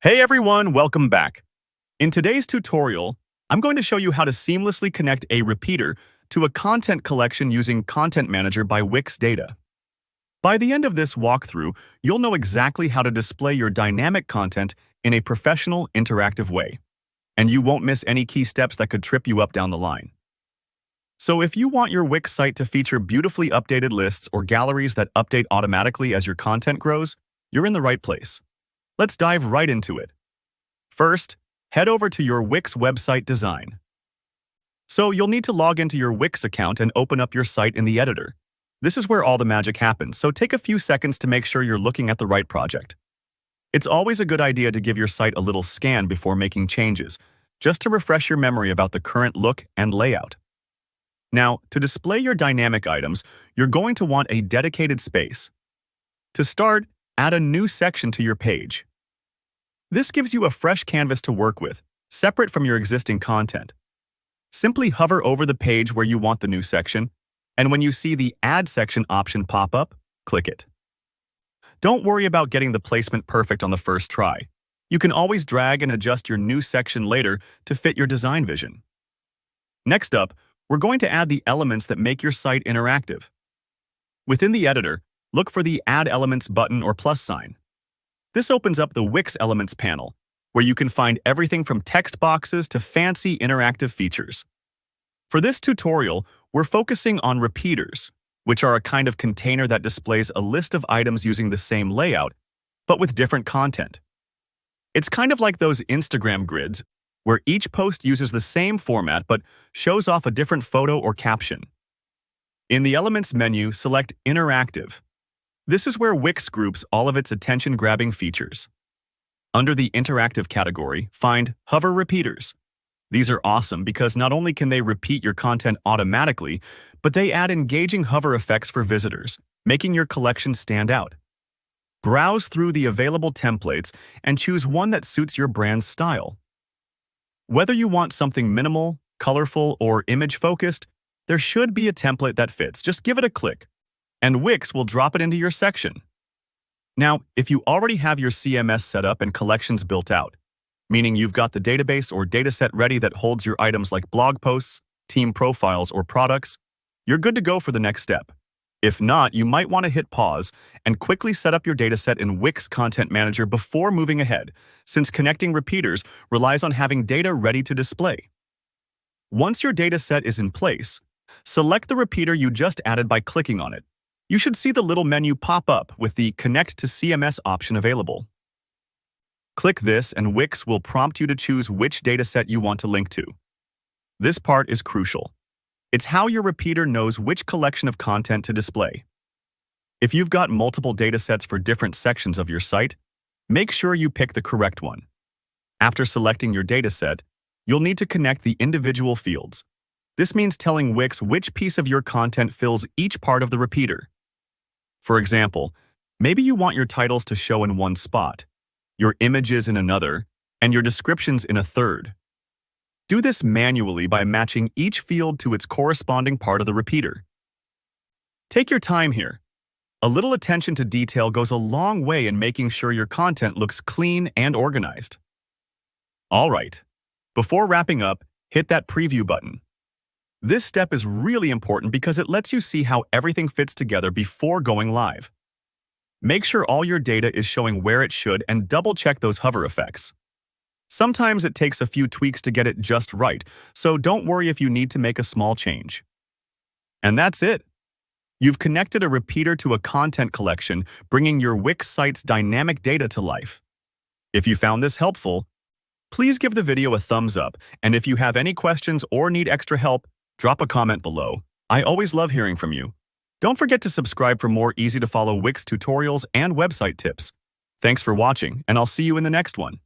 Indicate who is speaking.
Speaker 1: Hey everyone, welcome back. In today's tutorial, I'm going to show you how to seamlessly connect a repeater to a content collection using Content Manager by Wix Data. By the end of this walkthrough, you'll know exactly how to display your dynamic content in a professional, interactive way, and you won't miss any key steps that could trip you up down the line. So if you want your Wix site to feature beautifully updated lists or galleries that update automatically as your content grows, you're in the right place. Let's dive right into it. First, head over to your Wix website design. So you'll need to log into your Wix account and open up your site in the editor. This is where all the magic happens, so take a few seconds to make sure you're looking at the right project. It's always a good idea to give your site a little scan before making changes, just to refresh your memory about the current look and layout. Now, to display your dynamic items, you're going to want a dedicated space. To start, add a new section to your page. This gives you a fresh canvas to work with, separate from your existing content. Simply hover over the page where you want the new section, and when you see the Add Section option pop up, click it. Don't worry about getting the placement perfect on the first try. You can always drag and adjust your new section later to fit your design vision. Next up, we're going to add the elements that make your site interactive. Within the editor, look for the Add Elements button or plus sign. This opens up the Wix Elements panel, where you can find everything from text boxes to fancy interactive features. For this tutorial, we're focusing on repeaters, which are a kind of container that displays a list of items using the same layout, but with different content. It's kind of like those Instagram grids, where each post uses the same format but shows off a different photo or caption. In the Elements menu, select Interactive. This is where Wix groups all of its attention-grabbing features. Under the Interactive category, find Hover Repeaters. These are awesome because not only can they repeat your content automatically, but they add engaging hover effects for visitors, making your collection stand out. Browse through the available templates and choose one that suits your brand's style. Whether you want something minimal, colorful, or image-focused, there should be a template that fits. Just give it a click, and Wix will drop it into your section. Now, if you already have your CMS set up and collections built out, meaning you've got the database or dataset ready that holds your items like blog posts, team profiles, or products, you're good to go for the next step. If not, you might want to hit pause and quickly set up your dataset in Wix Content Manager before moving ahead, since connecting repeaters relies on having data ready to display. Once your dataset is in place, select the repeater you just added by clicking on it. You should see the little menu pop up with the Connect to CMS option available. Click this and Wix will prompt you to choose which dataset you want to link to. This part is crucial. It's how your repeater knows which collection of content to display. If you've got multiple datasets for different sections of your site, make sure you pick the correct one. After selecting your dataset, you'll need to connect the individual fields. This means telling Wix which piece of your content fills each part of the repeater. For example, maybe you want your titles to show in one spot, your images in another, and your descriptions in a third. Do this manually by matching each field to its corresponding part of the repeater. Take your time here. A little attention to detail goes a long way in making sure your content looks clean and organized. All right, before wrapping up, hit that preview button. This step is really important because it lets you see how everything fits together before going live. Make sure all your data is showing where it should and double-check those hover effects. Sometimes it takes a few tweaks to get it just right, so don't worry if you need to make a small change. And that's it. You've connected a repeater to a content collection, bringing your Wix site's dynamic data to life. If you found this helpful, please give the video a thumbs up, and if you have any questions or need extra help, drop a comment below. I always love hearing from you. Don't forget to subscribe for more easy-to-follow Wix tutorials and website tips. Thanks for watching, and I'll see you in the next one.